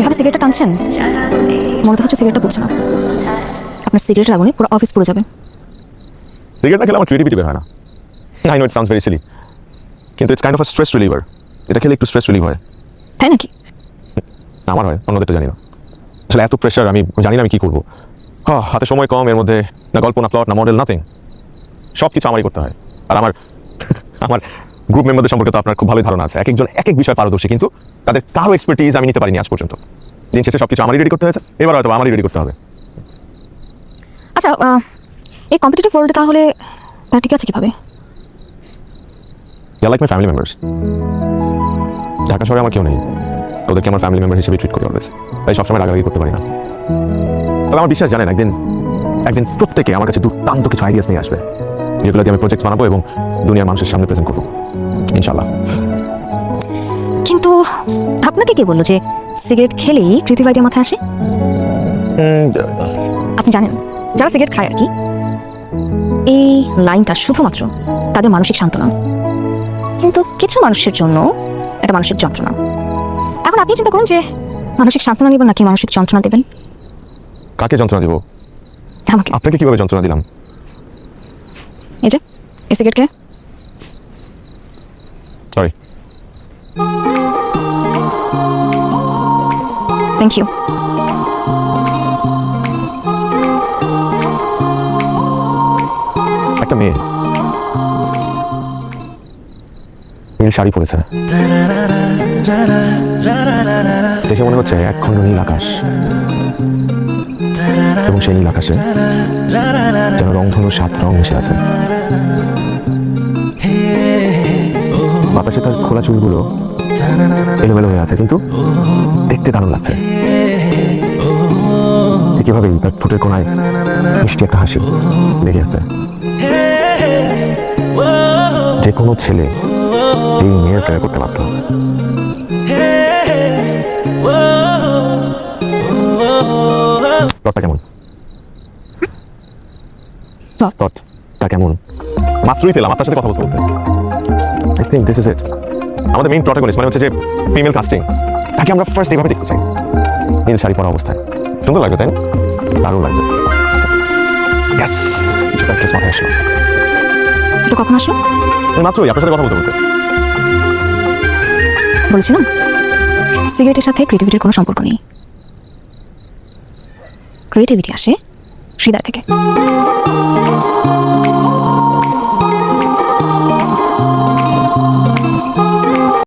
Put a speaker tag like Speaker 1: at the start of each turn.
Speaker 1: যেভাবে সিগারেটটা টানছেন মনে তো হচ্ছে সিগারেটটা পুড়ছে না। আপনার সিগারেটের আগুনে পুরো অফিস পুড়ে যাবে।
Speaker 2: সিগারেটটা খেলে আমার ক্রিয়েটিভিটি বের হয় না। I know it sounds very silly, কিন্তু it's kind of a stress reliever. এটা খেলে একটু স্ট্রেস রিলিভ হয়।
Speaker 1: তাই নাকি?
Speaker 2: আমার হয়, অন্যদেরটা জানি না। আসলে এত প্রেশার, আমি জানি না আমি কী করবো। হাতে সময় কম, এর মধ্যে না গল্প, না প্লট, না মডেল, নাথিং। সব কিছু আমারই করতে হয়। আর আমার গ্রুপ মেম্বারদের সম্পর্কে তো আপনার খুব ভালোই ধারণা আছে। এক একজন এক এক বিষয় পারদর্শী, কিন্তু তাদের কারো এক্সপার্টিজ আমি নিতে পারিনি আজ পর্যন্ত। দিন শেষে সব কিছু আমারই রেডি করতে হয়েছে, এবার হয়তো আমারই রেডি করতে হবে।
Speaker 1: আচ্ছা, এই কম্পিটিটিভ ওয়ার্ল্ডে তাহলে তার ঠিক আছে কিভাবে?
Speaker 2: Like my family members. Dhaka শহরে আমার কেউ নেই, ওদেরকে আমার ফ্যামিলি মেম্বার হিসেবে ট্রিট করি অলওয়েজ। তাই সবসময় রাগারাগি করতে পারি না। তবে আমার বিশ্বাস, জানেন, একদিন প্রত্যেকে আমার কাছে দুর্দান্ত কিছু আইডিয়াস নিয়ে আসবে, যেগুলো দিয়ে আমি প্রজেক্ট বানাবো এবং দুনিয়ার মানুষের সামনে প্রেজেন্ট করবো ইনশাআল্লাহ।
Speaker 1: কিন্তু আপনাকে কে বললো যে সিগারেট খেলেই ক্রিয়েটিভ আইডিয়া মাথায় আসে? আপনি জানেন, যারা সিগারেট খায় আর কি, এই লাইনটা শুধুমাত্র তাদের মানসিক সান্ত্বনা, কিন্তু কিছু মানুষের জন্য এটা মানসিক যন্ত্রণা। এখন আপনি চিন্তা করুন যে মানসিক সান্ত্বনা নেবেন নাকি মানসিক যন্ত্রণা দেবেন?
Speaker 2: কাকে যন্ত্রণা দিব?
Speaker 1: আমাকে।
Speaker 2: আপনাকে কিভাবে যন্ত্রণা দিলাম?
Speaker 1: এই যে এই সিগারেট খেয়ে।
Speaker 2: সরি।
Speaker 1: Thank you.
Speaker 2: একটা মেয়ে নীল শাড়ি পরেছে, দেখে মনে হচ্ছে এক খণ্ড নীল আকাশ, এবং সেই নীল আকাশে যেন রংধনু 7 রং মিশে আছে। বাতাসে তার খোলা চুলগুলো এলোমেলো হয়ে আছে, কিন্তু দেখতে দারুণ লাগছে। কিভাবেই তার ঠোঁটের কোনায় মিষ্টি একটা হাসি লেগে আছে। যে কোনো ছেলে এই মেয়ের ট্রাই করতে পারত। প্লটটা কেমন? প্লটটা কেমন? মাত্রই পেলাম আপনার সাথে কথা বলতে বলতে। I think this is it. আমাদের মেইন প্রটাগনিস্ট মানে হচ্ছে যে ফিমেল কাস্টিং, তাকে আমরা ফার্স্ট এইভাবে দেখতে চাই, নীল শাড়ি পরা অবস্থায়। সুন্দর লাগবে, তাই না? দারুণ লাগবে। ইয়েস, কিছুটা একটা মাথায় আসলো।
Speaker 1: এটা কখন আসলো?
Speaker 2: মাত্রই আপনার সাথে কথা বলতে বলতে।
Speaker 1: বলছিলাম সিগারেটের সাথে ক্রিয়েটিভিটির কোনো সম্পর্ক নেই। ক্রিয়েটিভিটি আসে হৃদয় থেকে।